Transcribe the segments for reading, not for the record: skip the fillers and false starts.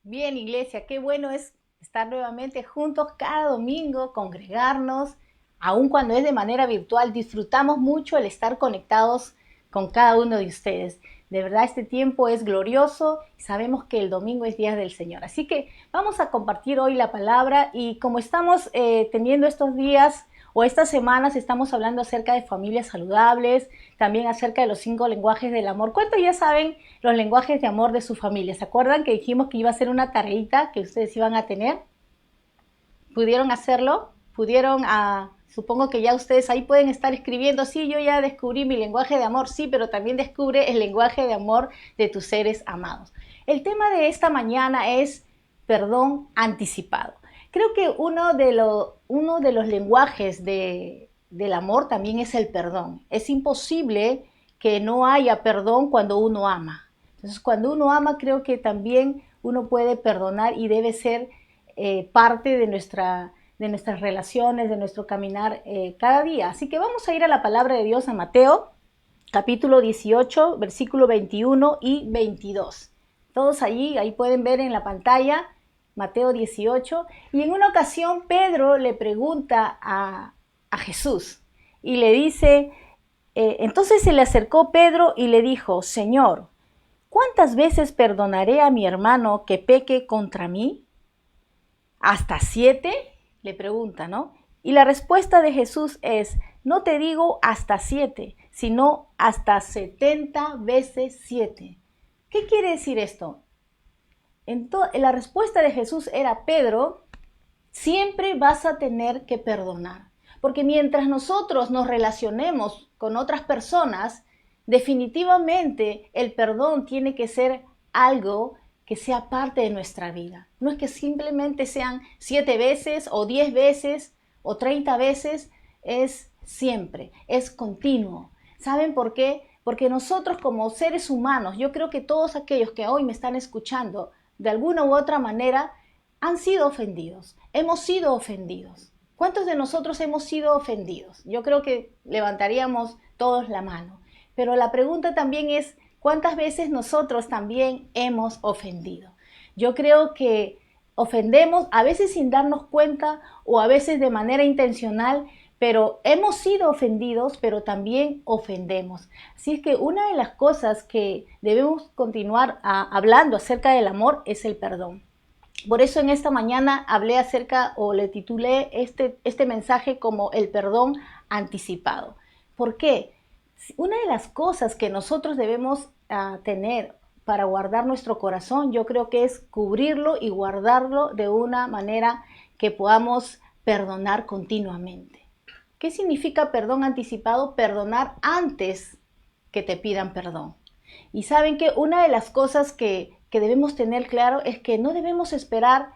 Bien, iglesia, qué bueno es estar nuevamente juntos cada domingo, congregarnos, aun cuando es de manera virtual. Disfrutamos mucho el estar conectados con cada uno de ustedes. De verdad, este tiempo es glorioso y sabemos que el domingo es día del Señor. Así que vamos a compartir hoy la palabra y como estamos teniendo estos días o estas semanas, estamos hablando acerca de familias saludables, también acerca de los 5 lenguajes del amor. ¿Cuántos ya saben los lenguajes de amor de su familia? ¿Se acuerdan que dijimos que iba a ser una tareita que ustedes iban a tener? ¿Pudieron hacerlo? Supongo que ya ustedes ahí pueden estar escribiendo, sí, yo ya descubrí mi lenguaje de amor, sí, pero también descubre el lenguaje de amor de tus seres amados. El tema de esta mañana es perdón anticipado. Creo que uno de los lenguajes del amor también es el perdón. Es imposible que no haya perdón cuando uno ama. Entonces, cuando uno ama, creo que también uno puede perdonar y debe ser parte de nuestras relaciones, de nuestro caminar cada día. Así que vamos a ir a la palabra de Dios, a Mateo, capítulo 18, versículo 21 y 22. Todos ahí pueden ver en la pantalla Mateo 18. Y en una ocasión Pedro le pregunta a Jesús y le dice, entonces se le acercó Pedro y le dijo, Señor, ¿cuántas veces perdonaré a mi hermano que peque contra mí? ¿Hasta 7? Le pregunta, ¿no? Y la respuesta de Jesús es, no te digo hasta 7, sino hasta 70 veces 7. ¿Qué quiere decir esto? La respuesta de Jesús era, Pedro, siempre vas a tener que perdonar. Porque mientras nosotros nos relacionemos con otras personas, definitivamente el perdón tiene que ser algo que sea parte de nuestra vida. No es que simplemente sean 7 veces o 10 veces o 30 veces, es siempre, es continuo. ¿Saben por qué? Porque nosotros como seres humanos, yo creo que todos aquellos que hoy me están escuchando, de alguna u otra manera, han sido ofendidos, hemos sido ofendidos. ¿Cuántos de nosotros hemos sido ofendidos? Yo creo que levantaríamos todos la mano. Pero la pregunta también es, ¿cuántas veces nosotros también hemos ofendido? Yo creo que ofendemos a veces sin darnos cuenta o a veces de manera intencional, pero hemos sido ofendidos, pero también ofendemos. Así es que una de las cosas que debemos continuar hablando acerca del amor es el perdón. Por eso en esta mañana hablé acerca o le titulé este mensaje como el perdón anticipado. ¿Por qué? Una de las cosas que nosotros debemos tener para guardar nuestro corazón, yo creo que es cubrirlo y guardarlo de una manera que podamos perdonar continuamente. ¿Qué significa perdón anticipado? Perdonar antes que te pidan perdón. Y saben que una de las cosas que debemos tener claro es que no debemos esperar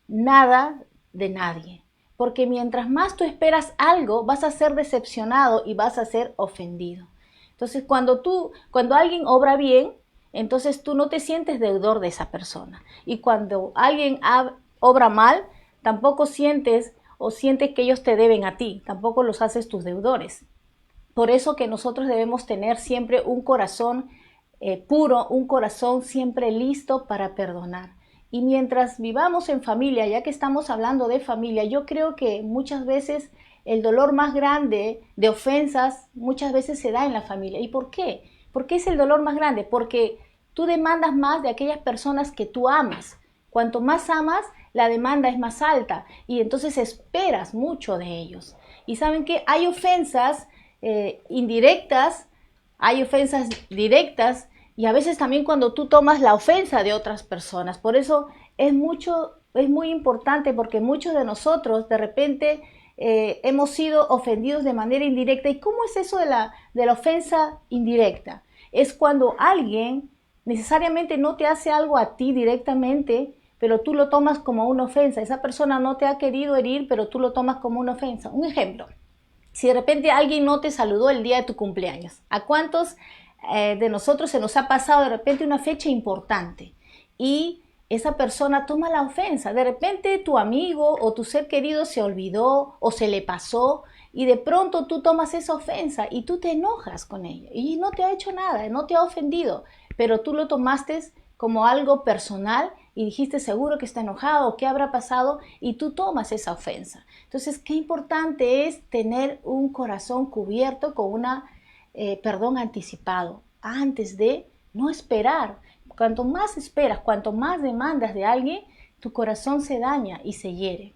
nada de nadie. Porque mientras más tú esperas algo, vas a ser decepcionado y vas a ser ofendido. Entonces, cuando alguien obra bien, entonces tú no te sientes deudor de esa persona. Y cuando alguien obra mal, tampoco sientes que ellos te deben a ti, tampoco los haces tus deudores. Por eso que nosotros debemos tener siempre un corazón puro, un corazón siempre listo para perdonar. Y mientras vivamos en familia, ya que estamos hablando de familia, yo creo que muchas veces el dolor más grande de ofensas muchas veces se da en la familia. ¿Y por qué? ¿Por qué es el dolor más grande? Porque tú demandas más de aquellas personas que tú amas. Cuanto más amas, la demanda es más alta y entonces esperas mucho de ellos. Y saben que hay ofensas indirectas, hay ofensas directas y a veces también cuando tú tomas la ofensa de otras personas. Por eso es muy importante porque muchos de nosotros de repente hemos sido ofendidos de manera indirecta. ¿Y cómo es eso de la ofensa indirecta? Es cuando alguien necesariamente no te hace algo a ti directamente, pero tú lo tomas como una ofensa. Esa persona no te ha querido herir, pero tú lo tomas como una ofensa. Un ejemplo, si de repente alguien no te saludó el día de tu cumpleaños, ¿a cuántos de nosotros se nos ha pasado de repente una fecha importante y esa persona toma la ofensa? De repente tu amigo o tu ser querido se olvidó o se le pasó y de pronto tú tomas esa ofensa y tú te enojas con ella y no te ha hecho nada, no te ha ofendido, pero tú lo tomaste como algo personal y dijiste seguro que está enojado, ¿qué habrá pasado? Y tú tomas esa ofensa. Entonces, qué importante es tener un corazón cubierto con una perdón anticipado, antes de no esperar. Cuanto más esperas, cuanto más demandas de alguien, tu corazón se daña y se hiere.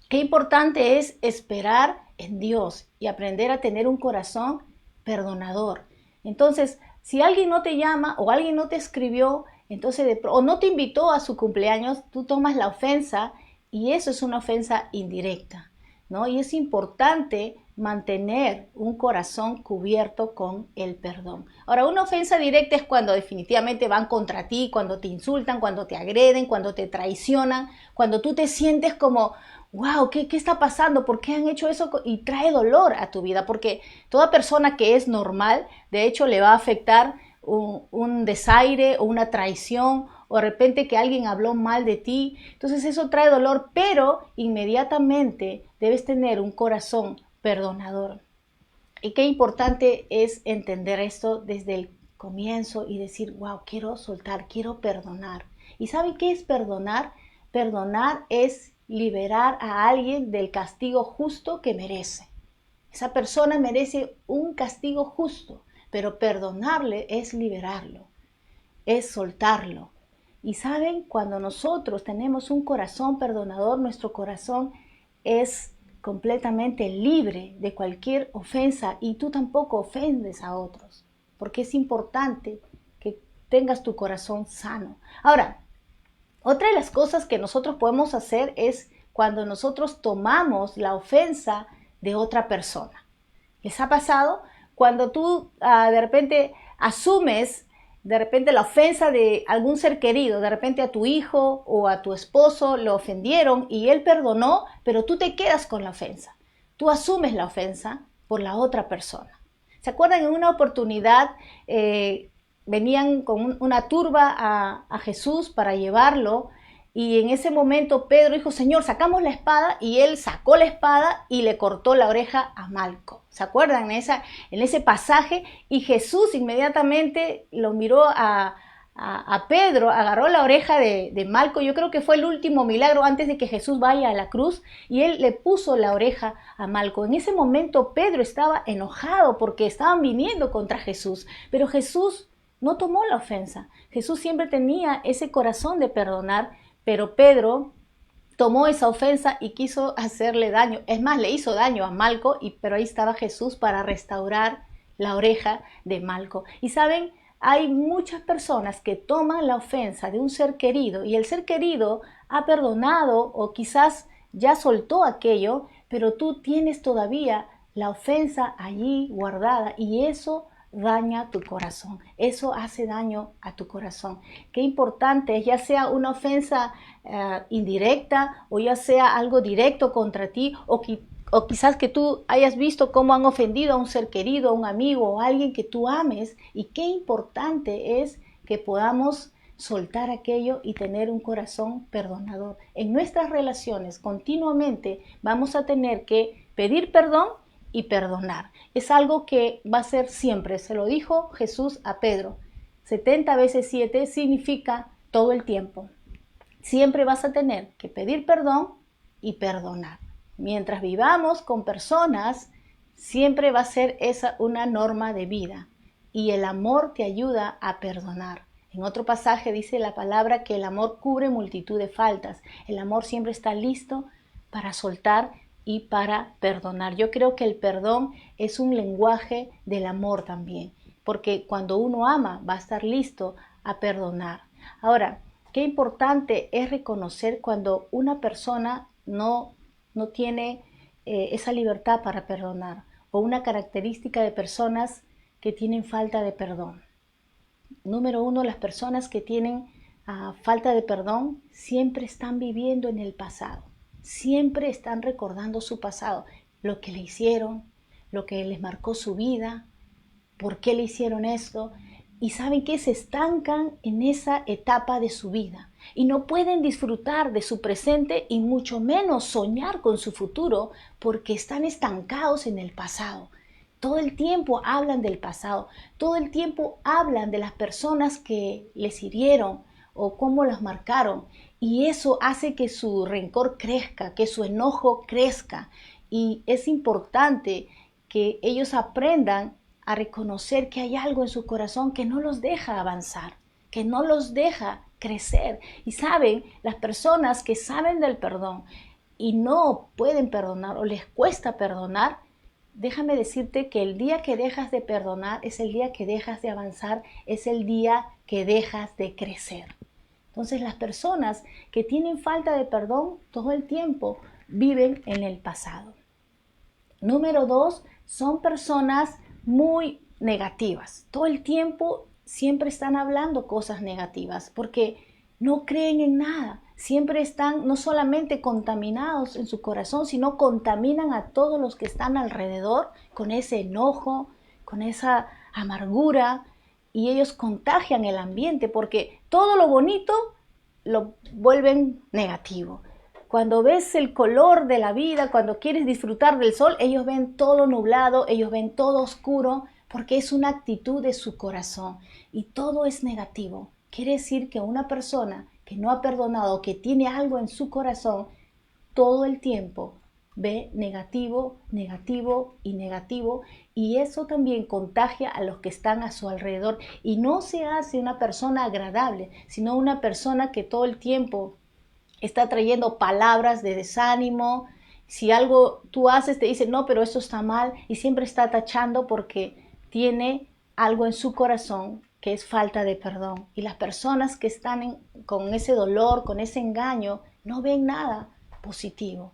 Qué importante es esperar en Dios y aprender a tener un corazón perdonador. Entonces, si alguien no te llama o alguien no te escribió, entonces o no te invitó a su cumpleaños, tú tomas la ofensa y eso es una ofensa indirecta, ¿no? Y es importante mantener un corazón cubierto con el perdón. Ahora, una ofensa directa es cuando definitivamente van contra ti, cuando te insultan, cuando te agreden, cuando te traicionan, cuando tú te sientes como, wow, ¿qué está pasando? ¿Por qué han hecho eso? Y trae dolor a tu vida, porque toda persona que es normal, de hecho, le va a afectar un desaire o una traición o de repente que alguien habló mal de ti. Entonces eso trae dolor, pero inmediatamente debes tener un corazón perdonador. Y qué importante es entender esto desde el comienzo y decir, wow, quiero soltar, quiero perdonar. ¿Y saben qué es perdonar? Perdonar es liberar a alguien del castigo justo que merece. Esa persona merece un castigo justo, pero perdonarle es liberarlo, es soltarlo. Y saben, cuando nosotros tenemos un corazón perdonador, nuestro corazón es completamente libre de cualquier ofensa y tú tampoco ofendes a otros, porque es importante que tengas tu corazón sano. Ahora, otra de las cosas que nosotros podemos hacer es cuando nosotros tomamos la ofensa de otra persona. ¿Les ha pasado? Cuando tú de repente asumes de repente la ofensa de algún ser querido, de repente a tu hijo o a tu esposo lo ofendieron y él perdonó, pero tú te quedas con la ofensa. Tú asumes la ofensa por la otra persona. ¿Se acuerdan? En una oportunidad venían con una turba a Jesús para llevarlo y en ese momento Pedro dijo, Señor, sacamos la espada, y él sacó la espada y le cortó la oreja a Malco. ¿Se acuerdan? En ese pasaje, y Jesús inmediatamente lo miró a Pedro, agarró la oreja de Malco. Yo creo que fue el último milagro antes de que Jesús vaya a la cruz, y él le puso la oreja a Malco. En ese momento Pedro estaba enojado porque estaban viniendo contra Jesús, pero Jesús no tomó la ofensa. Jesús siempre tenía ese corazón de perdonar, pero Pedro tomó esa ofensa y quiso hacerle daño. Es más, le hizo daño a Malco, pero ahí estaba Jesús para restaurar la oreja de Malco. Y saben, hay muchas personas que toman la ofensa de un ser querido y el ser querido ha perdonado o quizás ya soltó aquello, pero tú tienes todavía la ofensa allí guardada y eso daña tu corazón, eso hace daño a tu corazón. Qué importante es, ya sea una ofensa indirecta o ya sea algo directo contra ti o quizás que tú hayas visto cómo han ofendido a un ser querido, a un amigo o a alguien que tú ames, y qué importante es que podamos soltar aquello y tener un corazón perdonador. En nuestras relaciones continuamente vamos a tener que pedir perdón y perdonar. Es algo que va a ser siempre. Se lo dijo Jesús a Pedro. 70 veces 7 significa todo el tiempo. Siempre vas a tener que pedir perdón y perdonar. Mientras vivamos con personas, siempre va a ser esa una norma de vida. Y el amor te ayuda a perdonar. En otro pasaje dice la palabra que el amor cubre multitud de faltas. El amor siempre está listo para soltar y para perdonar. Yo creo que el perdón es un lenguaje del amor también, porque cuando uno ama va a estar listo a perdonar. Ahora, qué importante es reconocer cuando una persona no tiene esa libertad para perdonar, o una característica de personas que tienen falta de perdón. Número uno, las personas que tienen falta de perdón siempre están viviendo en el pasado. Siempre están recordando su pasado, lo que le hicieron, lo que les marcó su vida, por qué le hicieron esto. Y saben que se estancan en esa etapa de su vida y no pueden disfrutar de su presente y mucho menos soñar con su futuro porque están estancados en el pasado. Todo el tiempo hablan del pasado, todo el tiempo hablan de las personas que les hirieron o cómo los marcaron. Y eso hace que su rencor crezca, que su enojo crezca. Y es importante que ellos aprendan a reconocer que hay algo en su corazón que no los deja avanzar, que no los deja crecer. Y saben, las personas que saben del perdón y no pueden perdonar o les cuesta perdonar, déjame decirte que el día que dejas de perdonar es el día que dejas de avanzar, es el día que dejas de crecer. Entonces las personas que tienen falta de perdón todo el tiempo viven en el pasado. Número 2, son personas muy negativas. Todo el tiempo siempre están hablando cosas negativas porque no creen en nada. Siempre están no solamente contaminados en su corazón, sino contaminan a todos los que están alrededor con ese enojo, con esa amargura, y ellos contagian el ambiente porque todo lo bonito lo vuelven negativo. Cuando ves el color de la vida, cuando quieres disfrutar del sol, ellos ven todo nublado, ellos ven todo oscuro, porque es una actitud de su corazón y todo es negativo. Quiere decir que una persona que no ha perdonado, que tiene algo en su corazón, todo el tiempo ve negativo, negativo y negativo, y eso también contagia a los que están a su alrededor y no se hace una persona agradable, sino una persona que todo el tiempo está trayendo palabras de desánimo. Si algo tú haces, te dice, no, pero eso está mal, y siempre está tachando porque tiene algo en su corazón que es falta de perdón. Y las personas que están con ese dolor, con ese engaño, no ven nada positivo.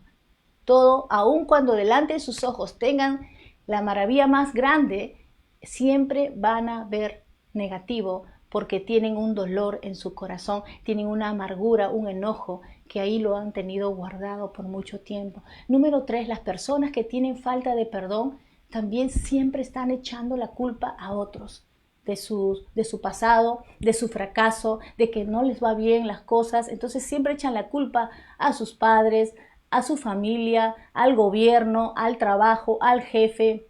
Todo, aun cuando delante de sus ojos tengan la maravilla más grande, siempre van a ver negativo porque tienen un dolor en su corazón, tienen una amargura, un enojo que ahí lo han tenido guardado por mucho tiempo. Número 3, las personas que tienen falta de perdón también siempre están echando la culpa a otros de su pasado, de su fracaso, de que no les va bien las cosas. Entonces siempre echan la culpa a sus padres, a su familia, al gobierno, al trabajo, al jefe,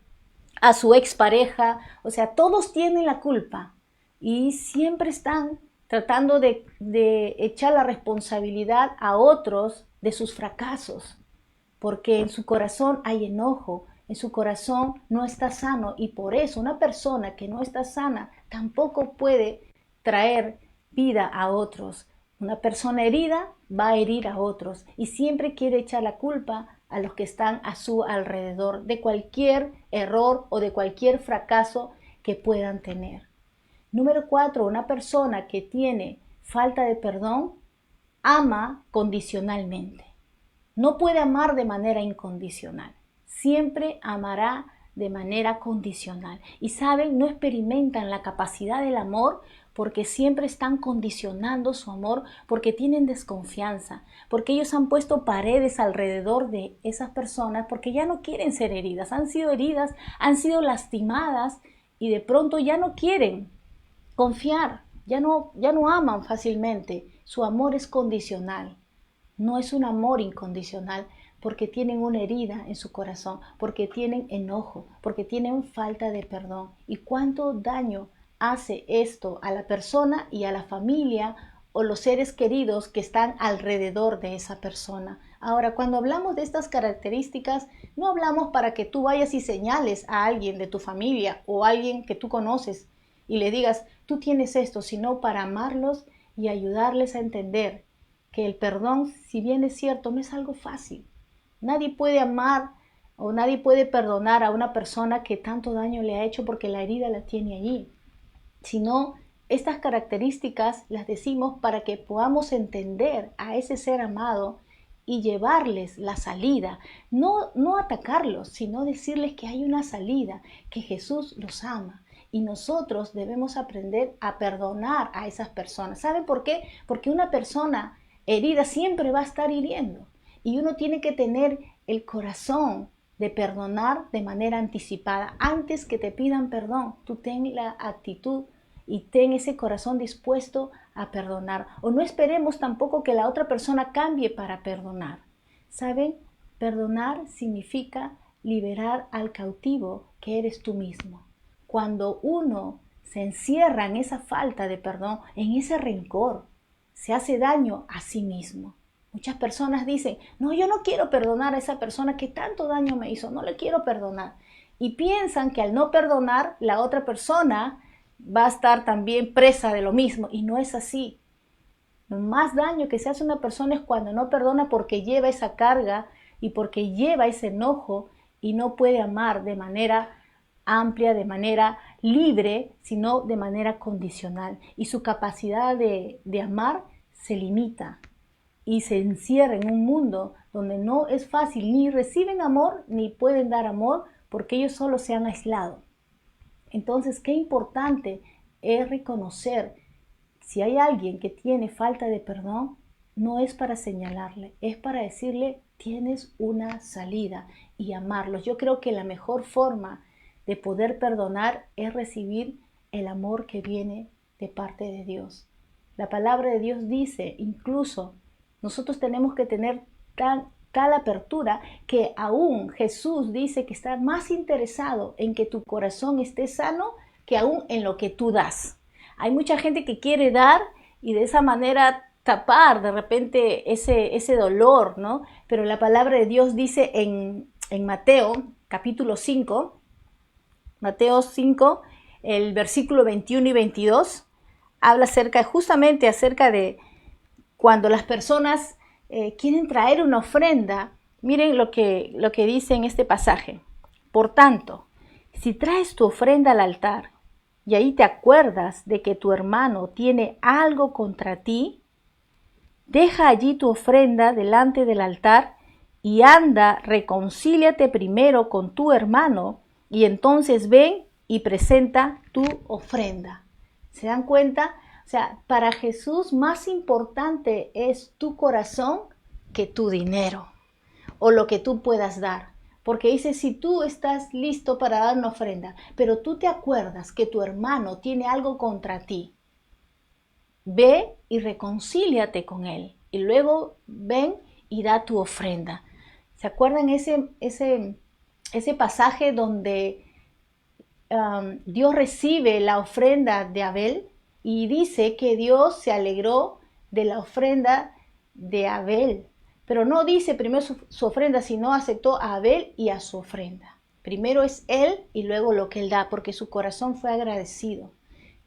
a su expareja. O sea, todos tienen la culpa y siempre están tratando de echar la responsabilidad a otros de sus fracasos, porque en su corazón hay enojo, en su corazón no está sano, y por eso una persona que no está sana tampoco puede traer vida a otros. Una persona herida va a herir a otros y siempre quiere echar la culpa a los que están a su alrededor de cualquier error o de cualquier fracaso que puedan tener. Número 4, una persona que tiene falta de perdón ama condicionalmente. No puede amar de manera incondicional. Siempre amará de manera condicional. Y saben, no experimentan la capacidad del amor porque siempre están condicionando su amor, porque tienen desconfianza, porque ellos han puesto paredes alrededor de esas personas, porque ya no quieren ser heridas, han sido lastimadas y de pronto ya no quieren confiar, ya no aman fácilmente. Su amor es condicional. No es un amor incondicional porque tienen una herida en su corazón, porque tienen enojo, porque tienen falta de perdón. ¿Y cuánto daño hace esto a la persona y a la familia o los seres queridos que están alrededor de esa persona? Ahora, cuando hablamos de estas características, no hablamos para que tú vayas y señales a alguien de tu familia o a alguien que tú conoces y le digas, tú tienes esto, sino para amarlos y ayudarles a entender que el perdón, si bien es cierto, no es algo fácil. Nadie puede amar o nadie puede perdonar a una persona que tanto daño le ha hecho porque la herida la tiene allí. Sino, estas características las decimos para que podamos entender a ese ser amado y llevarles la salida. No atacarlos, sino decirles que hay una salida, que Jesús los ama. Y nosotros debemos aprender a perdonar a esas personas. ¿Saben por qué? Porque una persona herida siempre va a estar hiriendo. Y uno tiene que tener el corazón de perdonar de manera anticipada. Antes que te pidan perdón, tú ten la actitud y ten ese corazón dispuesto a perdonar. O no esperemos tampoco que la otra persona cambie para perdonar. ¿Saben? Perdonar significa liberar al cautivo que eres tú mismo. Cuando uno se encierra en esa falta de perdón, en ese rencor, se hace daño a sí mismo. Muchas personas dicen, no, yo no quiero perdonar a esa persona que tanto daño me hizo, no le quiero perdonar. Y piensan que al no perdonar, la otra persona va a estar también presa de lo mismo. Y no es así. Lo más daño que se hace a una persona es cuando no perdona porque lleva esa carga y porque lleva ese enojo y no puede amar de manera amplia, de manera libre, sino de manera condicional. Y su capacidad de amar se limita y se encierra en un mundo donde no es fácil, ni reciben amor ni pueden dar amor porque ellos solo se han aislado. Entonces, qué importante es reconocer si hay alguien que tiene falta de perdón, no es para señalarle, es para decirle tienes una salida y amarlos. Yo creo que la mejor forma de poder perdonar es recibir el amor que viene de parte de Dios. La palabra de Dios dice, incluso nosotros tenemos que tener tal apertura que aún Jesús dice que está más interesado en que tu corazón esté sano que aún en lo que tú das. Hay mucha gente que quiere dar y de esa manera tapar de repente ese dolor, ¿no? Pero la palabra de Dios dice en Mateo capítulo 5, Mateo 5, el versículo 21 y 22, habla justamente acerca de cuando las personas quieren traer una ofrenda. Miren lo que dice en este pasaje. Por tanto, si traes tu ofrenda al altar y ahí te acuerdas de que tu hermano tiene algo contra ti, deja allí tu ofrenda delante del altar y anda, reconcíliate primero con tu hermano y entonces ven y presenta tu ofrenda. ¿Se dan cuenta? O sea, para Jesús más importante es tu corazón que tu dinero o lo que tú puedas dar. Porque dice, si tú estás listo para dar una ofrenda, pero tú te acuerdas que tu hermano tiene algo contra ti, ve y reconcíliate con él. Y luego ven y da tu ofrenda. ¿Se acuerdan ese pasaje donde Dios recibe la ofrenda de Abel? Y dice que Dios se alegró de la ofrenda de Abel. Pero no dice primero su ofrenda, sino aceptó a Abel y a su ofrenda. Primero es él y luego lo que él da, porque su corazón fue agradecido.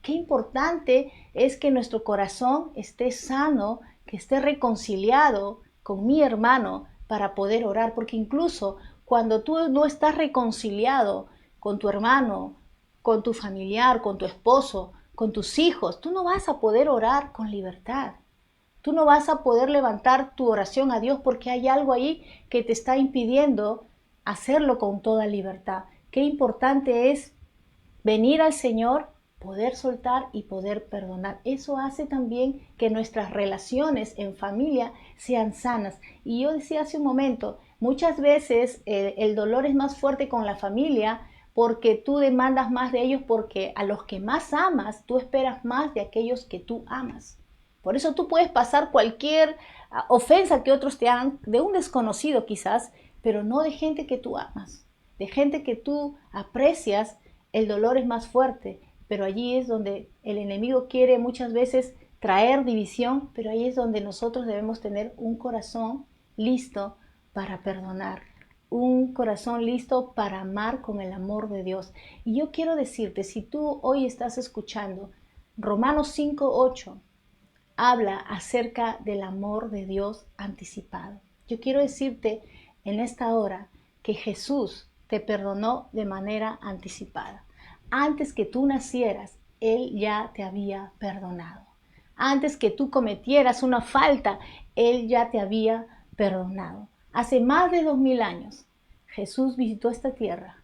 Qué importante es que nuestro corazón esté sano, que esté reconciliado con mi hermano para poder orar, porque incluso cuando tú no estás reconciliado con tu hermano, con tu familiar, con tu esposo, con tus hijos, tú no vas a poder orar con libertad. Tú no vas a poder levantar tu oración a Dios porque hay algo ahí que te está impidiendo hacerlo con toda libertad. Qué importante es venir al Señor, poder soltar y poder perdonar. Eso hace también que nuestras relaciones en familia sean sanas. Y yo decía hace un momento, muchas veces el dolor es más fuerte con la familia porque tú demandas más de ellos, porque a los que más amas, tú esperas más de aquellos que tú amas. Por eso tú puedes pasar cualquier ofensa que otros te hagan, de un desconocido quizás, pero no de gente que tú amas, de gente que tú aprecias. El dolor es más fuerte, pero allí es donde el enemigo quiere muchas veces traer división, pero ahí es donde nosotros debemos tener un corazón listo para perdonar, un corazón listo para amar con el amor de Dios. Y yo quiero decirte, si tú hoy estás escuchando Romanos 5:8, habla acerca del amor de Dios anticipado. Yo quiero decirte en esta hora que Jesús te perdonó de manera anticipada. Antes que tú nacieras, Él ya te había perdonado. Antes que tú cometieras una falta, Él ya te había perdonado. Hace más de 2000 años, Jesús visitó esta tierra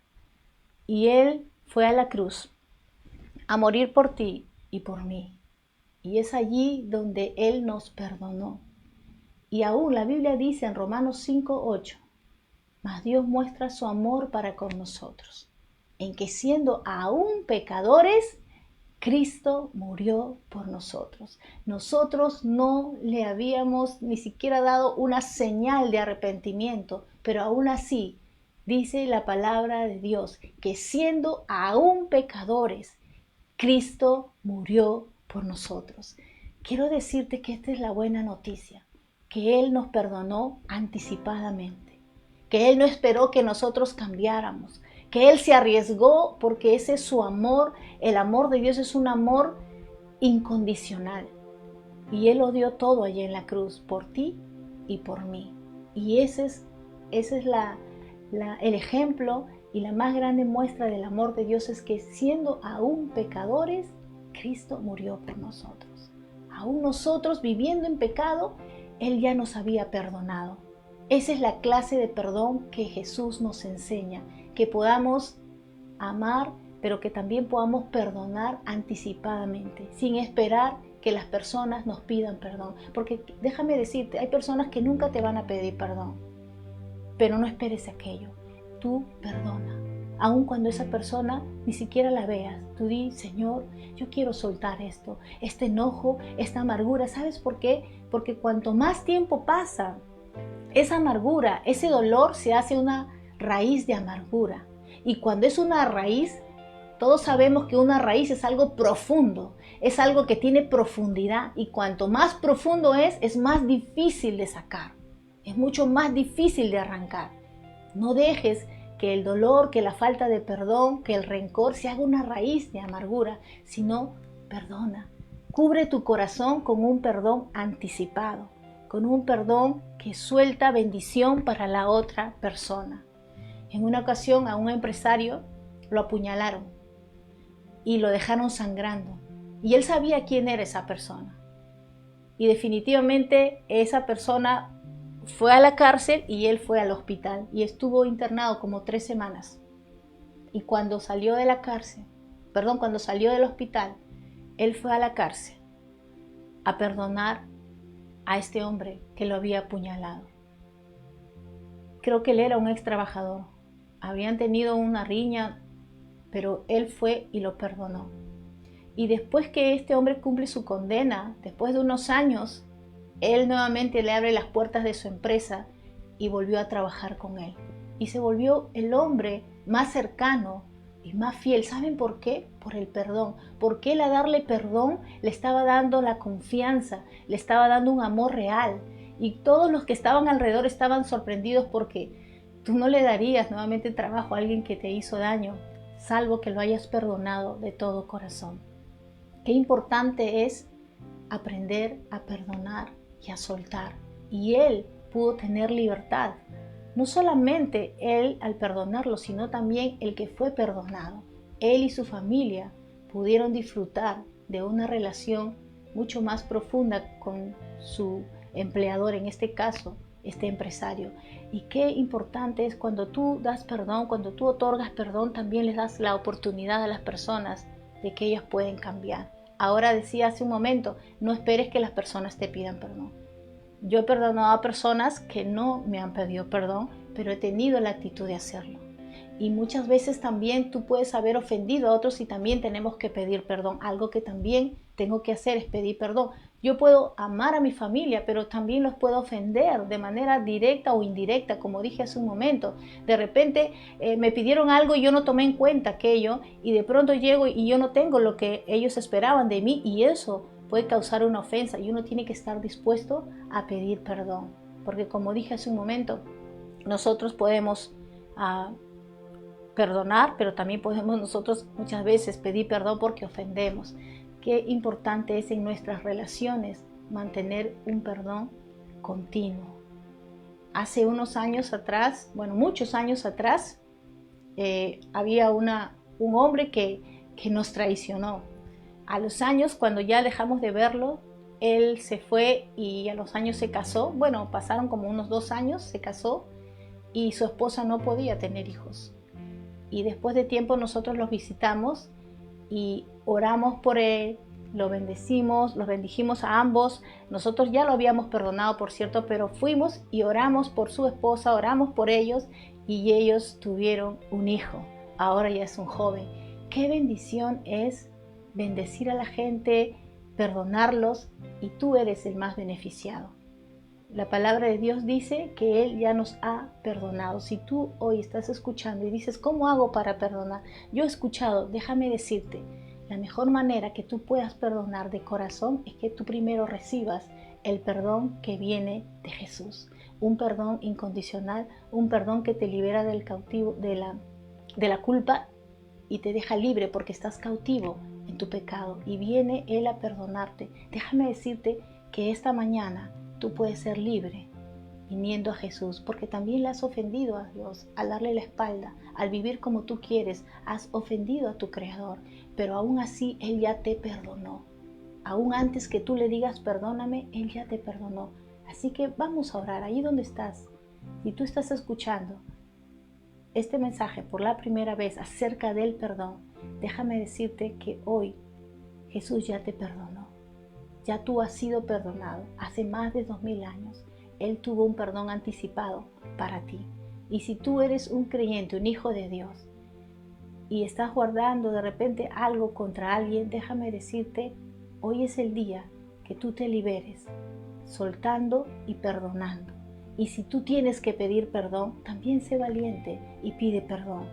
y Él fue a la cruz a morir por ti y por mí. Y es allí donde Él nos perdonó. Y aún la Biblia dice en Romanos 5:8, mas Dios muestra su amor para con nosotros, en que siendo aún pecadores, Cristo murió por nosotros. Nosotros no le habíamos ni siquiera dado una señal de arrepentimiento, pero aún así dice la palabra de Dios que siendo aún pecadores, Cristo murió por nosotros. quiero decirte que esta es la buena noticia, que Él nos perdonó anticipadamente, que Él no esperó que nosotros cambiáramos, que Él se arriesgó porque ese es su amor. El amor de Dios es un amor incondicional y Él lo dio todo allí en la cruz por ti y por mí. Y ese es el ejemplo y la más grande muestra del amor de Dios, es que siendo aún pecadores, Cristo murió por nosotros. Aún nosotros viviendo en pecado, Él ya nos había perdonado. Esa es la clase de perdón que Jesús nos enseña, que podamos amar, pero que también podamos perdonar anticipadamente, sin esperar que las personas nos pidan perdón. Porque déjame decirte, hay personas que nunca te van a pedir perdón, pero no esperes aquello. Tú perdona, aun cuando esa persona ni siquiera la veas. Tú di, Señor, yo quiero soltar esto, este enojo, esta amargura. ¿Sabes por qué? Porque cuanto más tiempo pasa, esa amargura, ese dolor se hace una raíz de amargura. Y cuando es una raíz, todos sabemos que una raíz es algo profundo, es algo que tiene profundidad. Y cuanto más profundo es más difícil de sacar, es mucho más difícil de arrancar. No dejes que el dolor, que la falta de perdón, que el rencor se haga una raíz de amargura, sino perdona. Cubre tu corazón con un perdón anticipado, con un perdón que suelta bendición para la otra persona. En una ocasión a un empresario lo apuñalaron y lo dejaron sangrando. Y él sabía quién era esa persona. Y definitivamente esa persona fue a la cárcel y él fue al hospital y estuvo internado como 3 semanas. Y cuando salió de la cárcel, cuando salió del hospital, él fue a la cárcel a perdonar a este hombre que lo había apuñalado. Creo que él era un ex trabajador. Habían tenido una riña, pero él fue y lo perdonó. Y después que este hombre cumple su condena, después de unos años, él nuevamente le abre las puertas de su empresa y volvió a trabajar con él. Y se volvió el hombre más cercano y más fiel. ¿Saben por qué? Por el perdón. Porque él, a darle perdón, le estaba dando la confianza, le estaba dando un amor real. Y todos los que estaban alrededor estaban sorprendidos porque tú no le darías nuevamente trabajo a alguien que te hizo daño, salvo que lo hayas perdonado de todo corazón. Qué importante es aprender a perdonar y a soltar. Y él pudo tener libertad. No solamente él al perdonarlo, sino también el que fue perdonado. Él y su familia pudieron disfrutar de una relación mucho más profunda con su empleador, en este caso, este empresario. Y qué importante es cuando tú das perdón, cuando tú otorgas perdón, también les das la oportunidad a las personas de que ellas pueden cambiar. Ahora decía hace un momento, no esperes que las personas te pidan perdón. Yo he perdonado a personas que no me han pedido perdón, pero he tenido la actitud de hacerlo. Y muchas veces también tú puedes haber ofendido a otros y también tenemos que pedir perdón. Algo que también tengo que hacer es pedir perdón. Yo puedo amar a mi familia, pero también los puedo ofender de manera directa o indirecta, como dije hace un momento. De repente me pidieron algo y yo no tomé en cuenta aquello y de pronto llego y yo no tengo lo que ellos esperaban de mí y eso puede causar una ofensa y uno tiene que estar dispuesto a pedir perdón. Porque como dije hace un momento, nosotros podemos perdonar, pero también podemos nosotros muchas veces pedir perdón porque ofendemos. Qué importante es en nuestras relaciones mantener un perdón continuo. Hace unos años atrás, muchos años atrás, había un hombre que nos traicionó. A los años, cuando ya dejamos de verlo, él se fue y a los años se casó. Pasaron como unos 2 años, se casó y su esposa no podía tener hijos. Y después de tiempo nosotros los visitamos y oramos por él, lo bendecimos, los bendijimos a ambos. Nosotros ya lo habíamos perdonado, por cierto, pero fuimos y oramos por su esposa, oramos por ellos y ellos tuvieron un hijo. Ahora ya es un joven. Qué bendición es bendecir a la gente, perdonarlos y tú eres el más beneficiado. La palabra de Dios dice que Él ya nos ha perdonado. Si tú hoy estás escuchando y dices, ¿cómo hago para perdonar? Yo he escuchado, déjame decirte, La mejor manera que tú puedas perdonar de corazón es que tú primero recibas el perdón que viene de Jesús. Un perdón incondicional, un perdón que te libera del cautivo, de la culpa y te deja libre porque estás cautivo en tu pecado y viene Él a perdonarte. Déjame decirte que esta mañana tú puedes ser libre viniendo a Jesús, porque también le has ofendido a Dios al darle la espalda, al vivir como tú quieres, has ofendido a tu Creador, pero aún así Él ya te perdonó. Aún antes que tú le digas perdóname, Él ya te perdonó. Así que vamos a orar ahí donde estás. Si tú estás escuchando este mensaje por la primera vez acerca del perdón, déjame decirte que hoy Jesús ya te perdonó. Ya tú has sido perdonado. Hace más de 2000 años Él tuvo un perdón anticipado para ti. Y si tú eres un creyente, un hijo de Dios, y estás guardando de repente algo contra alguien, déjame decirte, hoy es el día que tú te liberes, soltando y perdonando. Y si tú tienes que pedir perdón, también sé valiente y pide perdón.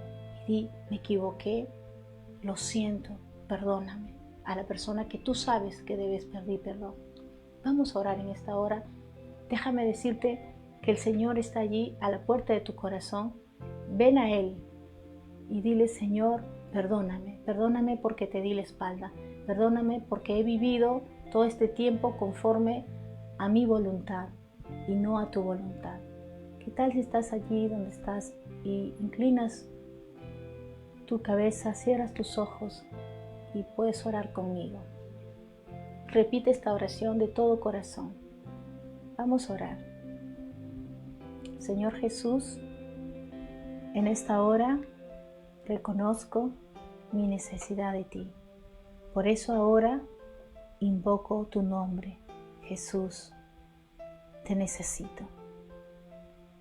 Y di, me equivoqué, lo siento, perdóname. A la persona que tú sabes que debes pedir perdón. Vamos a orar en esta hora. Déjame decirte que el Señor está allí a la puerta de tu corazón. Ven a Él y dile, Señor, perdóname. Perdóname porque te di la espalda. Perdóname porque he vivido todo este tiempo conforme a mi voluntad y no a tu voluntad. ¿Qué tal si estás allí donde estás y inclinas tu cabeza, cierras tus ojos y puedes orar conmigo? Repite esta oración de todo corazón. Vamos a orar. Señor Jesús, en esta hora reconozco mi necesidad de ti. Por eso ahora invoco tu nombre, Jesús. Te necesito.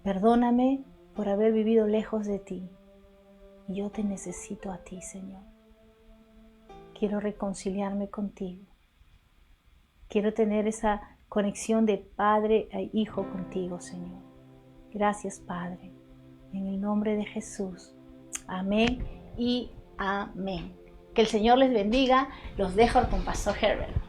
Perdóname por haber vivido lejos de ti. Y yo te necesito a ti, Señor. Quiero reconciliarme contigo. Quiero tener esa conexión de padre a hijo contigo, Señor. Gracias, Padre. En el nombre de Jesús. Amén y amén. Que el Señor les bendiga. Los dejo con Pastor Herbert.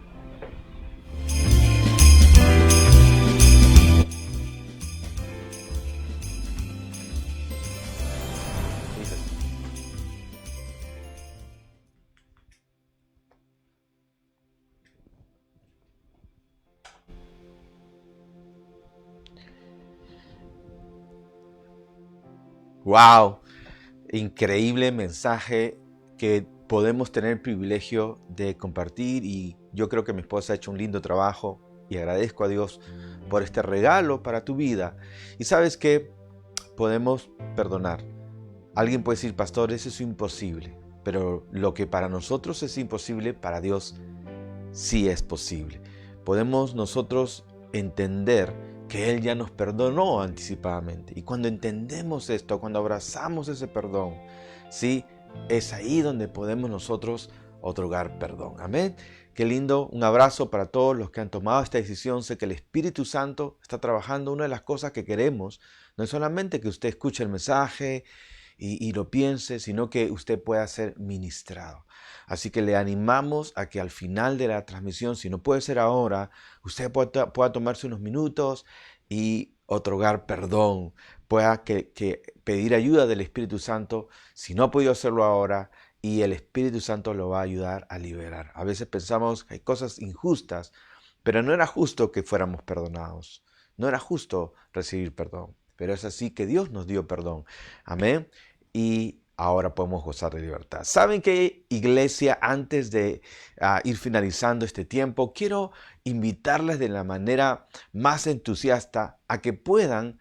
¡Wow! Increíble mensaje que podemos tener el privilegio de compartir, y yo creo que mi esposa ha hecho un lindo trabajo y agradezco a Dios por este regalo para tu vida. Y sabes que podemos perdonar. Alguien puede decir, pastor, eso es imposible, pero lo que para nosotros es imposible, para Dios sí es posible. Podemos nosotros entender que Él ya nos perdonó anticipadamente. Y cuando entendemos esto, cuando abrazamos ese perdón, ¿sí? Es ahí donde podemos nosotros otorgar perdón. Amén. Qué lindo. Un abrazo para todos los que han tomado esta decisión. Sé que el Espíritu Santo está trabajando. Una de las cosas que queremos no es solamente que usted escuche el mensaje y lo piense, sino que usted pueda ser ministrado. Así que le animamos a que al final de la transmisión, si no puede ser ahora, usted pueda tomarse unos minutos y otorgar perdón, pueda pedir ayuda del Espíritu Santo si no ha podido hacerlo ahora, y el Espíritu Santo lo va a ayudar a liberar. A veces pensamos que hay cosas injustas, pero no era justo que fuéramos perdonados. No era justo recibir perdón, pero es así que Dios nos dio perdón. Amén. Y ahora podemos gozar de libertad. ¿Saben qué, iglesia? Antes de ir finalizando este tiempo, quiero invitarles de la manera más entusiasta a que puedan,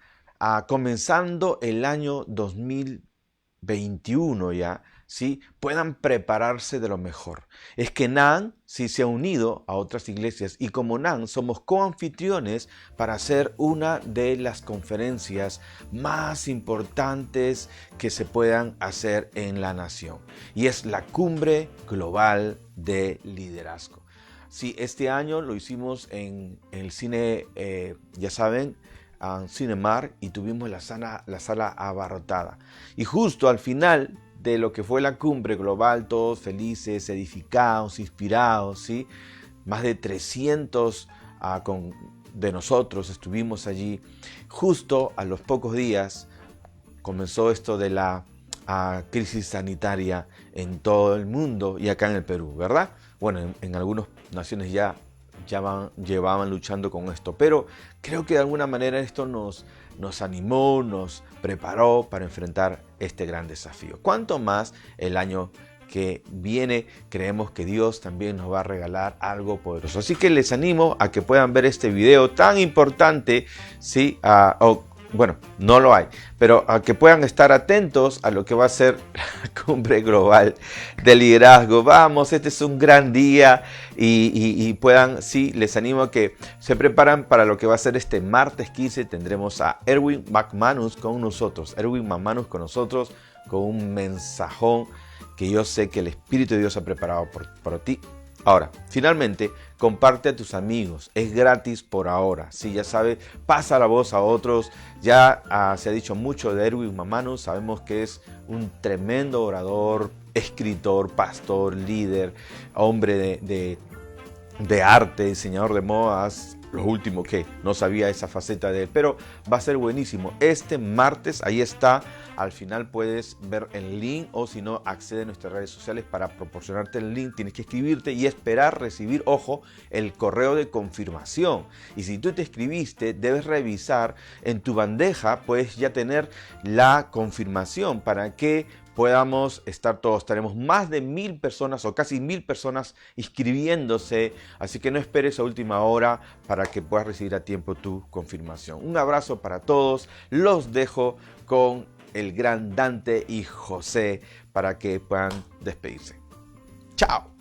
comenzando el año 2021 ya, ¿sí? Puedan prepararse de lo mejor. Es que NAN sí se ha unido a otras iglesias, y como NAN somos coanfitriones para hacer una de las conferencias más importantes que se puedan hacer en la nación, y es la Cumbre Global de Liderazgo. Sí, este año lo hicimos en el cine, ya saben, Cinemark, y tuvimos la sala abarrotada. Y justo al final de lo que fue la cumbre global, todos felices, edificados, inspirados, ¿sí? Más de 300 de nosotros estuvimos allí. Justo a los pocos días comenzó esto de la crisis sanitaria en todo el mundo y acá en el Perú, ¿verdad? Bueno, en algunas naciones ya llevaban luchando con esto, pero creo que de alguna manera esto nos animó, nos preparó para enfrentar este gran desafío. Cuanto más el año que viene, creemos que Dios también nos va a regalar algo poderoso. Así que les animo a que puedan ver este video tan importante, ¿sí? Bueno, no lo hay, pero a que puedan estar atentos a lo que va a ser la cumbre global de liderazgo. Vamos, este es un gran día y puedan, sí, les animo a que se preparan para lo que va a ser este martes 15. Tendremos a Erwin McManus con nosotros, con un mensajón que yo sé que el Espíritu de Dios ha preparado por ti. Ahora, finalmente, comparte a tus amigos. Es gratis por ahora. Sí, ya sabes, pasa la voz a otros. Ya se ha dicho mucho de Erwin McManus. Sabemos que es un tremendo orador, escritor, pastor, líder, hombre de arte, diseñador de modas. Lo último que no sabía esa faceta de él, pero va a ser buenísimo. Este martes, ahí está. Al final puedes ver el link o si no, accede a nuestras redes sociales para proporcionarte el link. Tienes que escribirte y esperar recibir, ojo, el correo de confirmación. Y si tú te escribiste, debes revisar en tu bandeja, puedes ya tener la confirmación para que podamos estar todos. Tenemos más de 1000 personas o casi 1000 personas inscribiéndose, así que no esperes a última hora para que puedas recibir a tiempo tu confirmación. Un abrazo para todos, los dejo con el gran Dante y José para que puedan despedirse. ¡Chao!